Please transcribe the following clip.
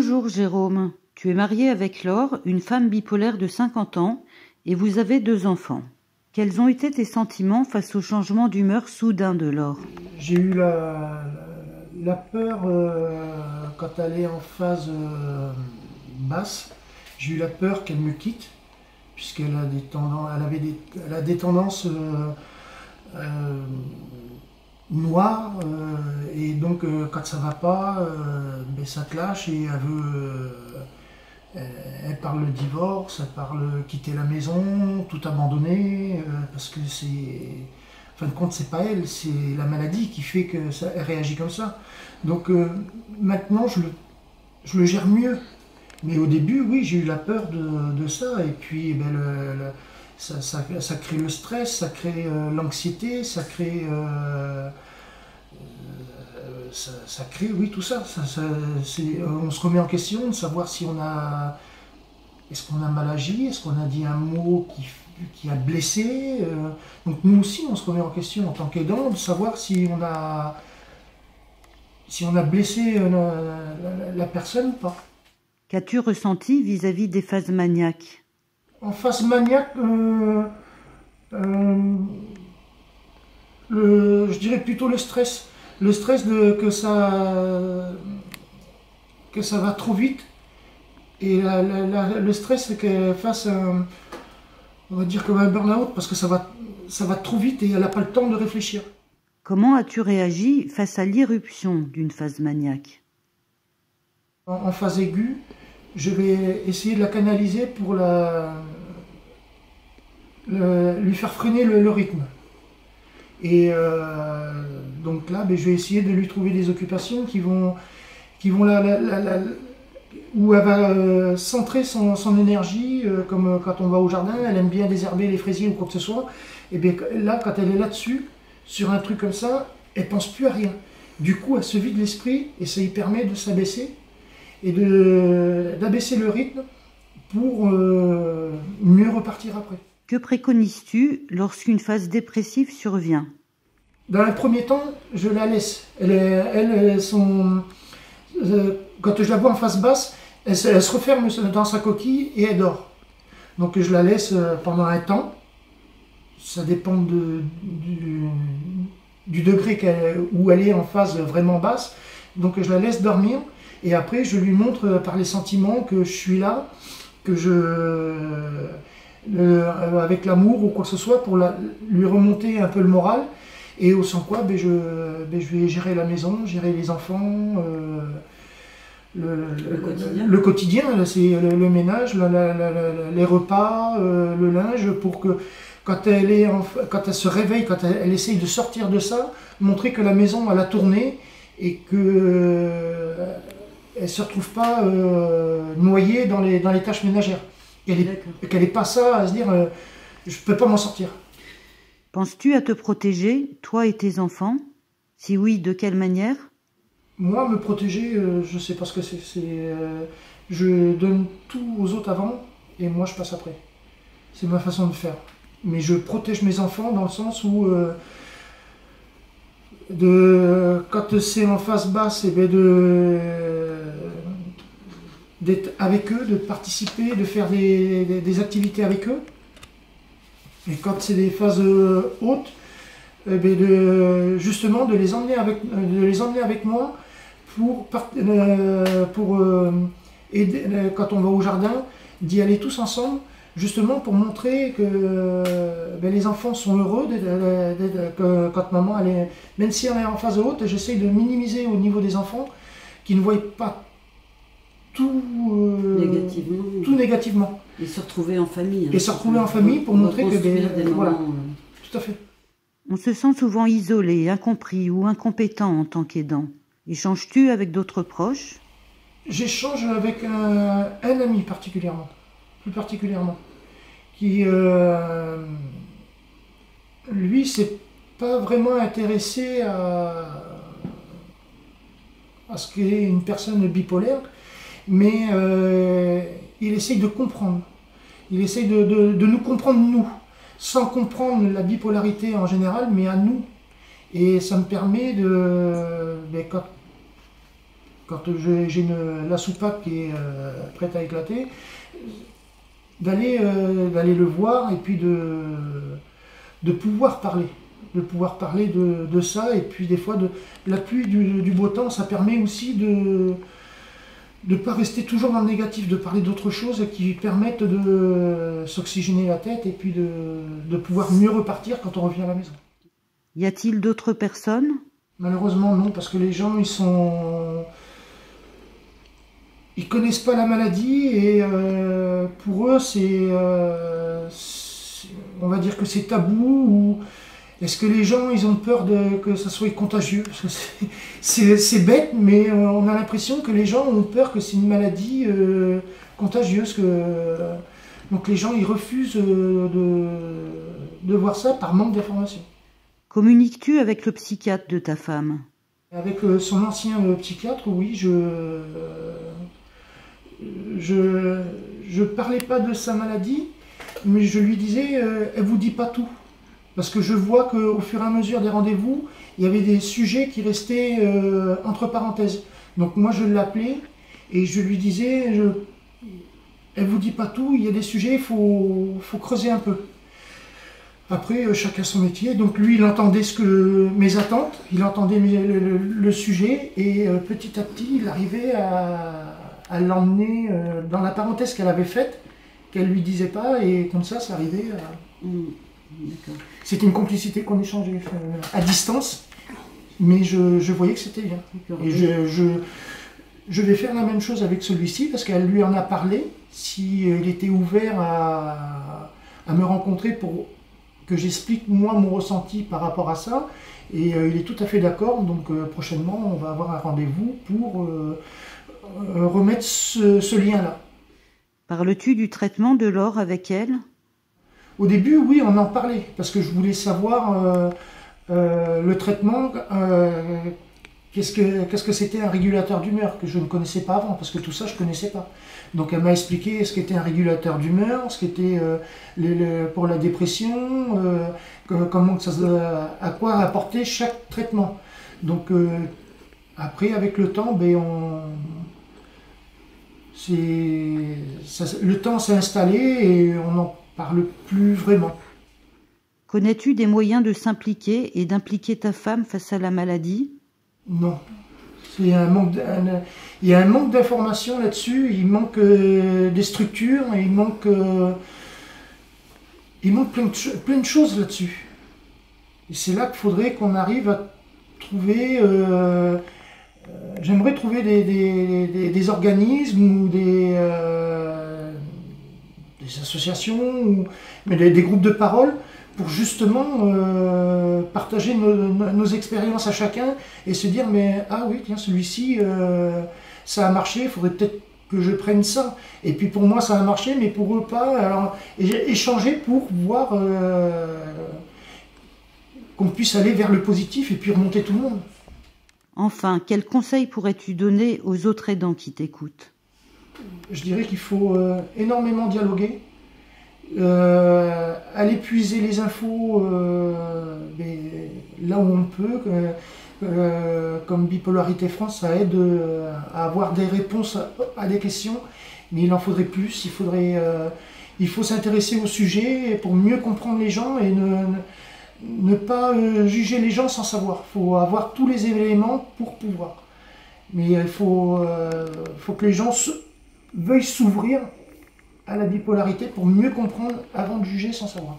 Bonjour Jérôme, tu es marié avec Laure, une femme bipolaire de 50 ans, et vous avez 2 enfants. Quels ont été tes sentiments face au changement d'humeur soudain de Laure? J'ai eu la peur quand elle est en phase basse. J'ai eu la peur qu'elle me quitte, puisqu'elle a des tendances, elle a des tendances noires, et donc quand ça va pas, ben, ça clash et elle veut, elle parle le divorce, elle parle quitter la maison, tout abandonner, parce que c'est, en fin de compte, c'est pas elle, c'est la maladie qui fait que ça, elle réagit comme ça. Donc maintenant, je le gère mieux. Mais au début, oui, j'ai eu la peur de ça. Et puis, eh ben, ça crée le stress, ça crée l'anxiété, ça crée, ça crée, oui, tout ça. On se remet en question de savoir si on a, est-ce qu'on a mal agi, est-ce qu'on a dit un mot qui a blessé. Donc nous aussi, on se remet en question en tant qu'aidant de savoir si on a blessé la personne ou pas. Qu'as-tu ressenti vis-à-vis des phases maniaques? En phase maniaque, je dirais plutôt le stress. Le stress que ça va trop vite. Et le stress, c'est qu'elle fasse on va dire comme un burn-out, parce que ça va trop vite et elle n'a pas le temps de réfléchir. Comment as-tu réagi face à l'irruption d'une phase maniaque? En phase aiguë, je vais essayer de la canaliser pour lui faire freiner le rythme. Et donc là, ben, je vais essayer de lui trouver des occupations qui vont où elle va centrer son énergie, comme quand on va au jardin, elle aime bien désherber les fraisiers ou quoi que ce soit. Et bien là, quand elle est là-dessus, sur un truc comme ça, elle pense plus à rien. Du coup, elle se vide l'esprit et ça lui permet de s'abaisser et d'abaisser le rythme pour mieux repartir après. Que préconises-tu lorsqu'une phase dépressive survient? Dans un premier temps, je la laisse. Quand je la vois en face basse, elle se referme dans sa coquille et elle dort. Donc je la laisse pendant un temps. Ça dépend du degré où elle est en phase vraiment basse. Donc je la laisse dormir et après je lui montre par les sentiments que je suis là, que avec l'amour ou quoi que ce soit pour lui remonter un peu le moral. Et au sans quoi, je vais gérer la maison, gérer les enfants, le quotidien, c'est le ménage, les repas, le linge, pour que quand elle se réveille, quand elle essaye de sortir de ça, montrer que la maison elle a tourné et que elle ne se retrouve pas noyée dans les tâches ménagères. Qu'elle n'ait pas ça à se dire je ne peux pas m'en sortir. Penses-tu à te protéger, toi et tes enfants? Si oui, de quelle manière? Moi, me protéger, je sais pas ce que c'est. Je donne tout aux autres avant et moi je passe après. C'est ma façon de faire. Mais je protège mes enfants dans le sens où quand c'est en phase basse, et d'être avec eux, de participer, de faire des activités avec eux. Et quand c'est des phases hautes, justement de les emmener avec moi pour aider, quand on va au jardin, d'y aller tous ensemble, justement pour montrer que les enfants sont heureux quand maman, même si elle est en phase haute, j'essaye de minimiser au niveau des enfants, qui ne voient pas tout négativement. Et se retrouver en famille. Et se retrouver en famille pour montrer que... voilà, tout à fait. On se sent souvent isolé, incompris ou incompétent en tant qu'aidant. Échanges-tu avec d'autres proches? J'échange avec un ami particulièrement, plus particulièrement, qui, lui, s'est pas vraiment intéressé à ce qu'il y ait une personne bipolaire, mais il essaye de comprendre. Il essaye de nous comprendre, nous, sans comprendre la bipolarité en général, mais à nous. Et ça me permet de... quand j'ai la soupape qui est prête à éclater, d'aller le voir et puis de pouvoir parler. De pouvoir parler de ça, et puis des fois, la pluie du beau temps, ça permet aussi de ne pas rester toujours dans le négatif, de parler d'autres choses qui permettent de s'oxygéner la tête et puis de pouvoir mieux repartir quand on revient à la maison. Y a-t-il d'autres personnes? Malheureusement non, parce que les gens ils connaissent pas la maladie, et pour eux on va dire que c'est tabou. Ou est-ce que les gens ils ont peur que ça soit contagieux? Parce que c'est bête, mais on a l'impression que les gens ont peur que c'est une maladie contagieuse. Donc les gens ils refusent de voir ça par manque d'information. Communiques-tu avec le psychiatre de ta femme? Avec son ancien psychiatre, oui, je parlais pas de sa maladie, mais je lui disais, elle vous dit pas tout. Parce que je vois qu'au fur et à mesure des rendez-vous, il y avait des sujets qui restaient entre parenthèses. Donc moi je l'appelais et je lui disais, elle vous dit pas tout, il y a des sujets, il faut creuser un peu. Après, chacun son métier. Donc lui, il entendait mes attentes, il entendait le sujet, et petit à petit, il arrivait à l'emmener dans la parenthèse qu'elle avait faite, qu'elle lui disait pas, et comme ça arrivait à... C'était une complicité qu'on échangeait à distance, mais je voyais que c'était bien. Et je vais faire la même chose avec celui-ci, parce qu'elle lui en a parlé, s'il était ouvert à me rencontrer pour que j'explique moi mon ressenti par rapport à ça, et il est tout à fait d'accord. Donc prochainement on va avoir un rendez-vous pour remettre ce lien-là. Parles-tu du traitement de Laure avec elle? Au début, oui, on en parlait, parce que je voulais savoir le traitement, qu'est-ce que c'était un régulateur d'humeur, que je ne connaissais pas avant, parce que tout ça je ne connaissais pas. Donc elle m'a expliqué ce qu'était un régulateur d'humeur, ce qu'était pour la dépression, à quoi apporter chaque traitement. Donc après, avec le temps, le temps s'est installé et on n'en parle plus vraiment. Connais-tu des moyens de s'impliquer et d'impliquer ta femme face à la maladie? Non. Il y a un manque d'informations là-dessus, il manque des structures, il manque plein de choses là-dessus. Et c'est là qu'il faudrait qu'on arrive à trouver... J'aimerais trouver des organismes ou des associations, mais des groupes de parole, pour justement partager nos expériences à chacun et se dire, mais ah oui, tiens, celui-ci, ça a marché, il faudrait peut-être que je prenne ça. Et puis pour moi, ça a marché, mais pour eux, pas. Alors, échanger pour voir qu'on puisse aller vers le positif et puis remonter tout le monde. Enfin, quels conseils pourrais-tu donner aux autres aidants qui t'écoutent? Je dirais qu'il faut énormément dialoguer, aller puiser les infos là où on peut, comme Bipolarité France, ça aide à avoir des réponses à des questions, mais il en faudrait plus, il faut s'intéresser au sujet pour mieux comprendre les gens et ne pas juger les gens sans savoir. Il faut avoir tous les éléments pour pouvoir. Mais il faut que les gens veuillent s'ouvrir à la bipolarité pour mieux comprendre avant de juger sans savoir.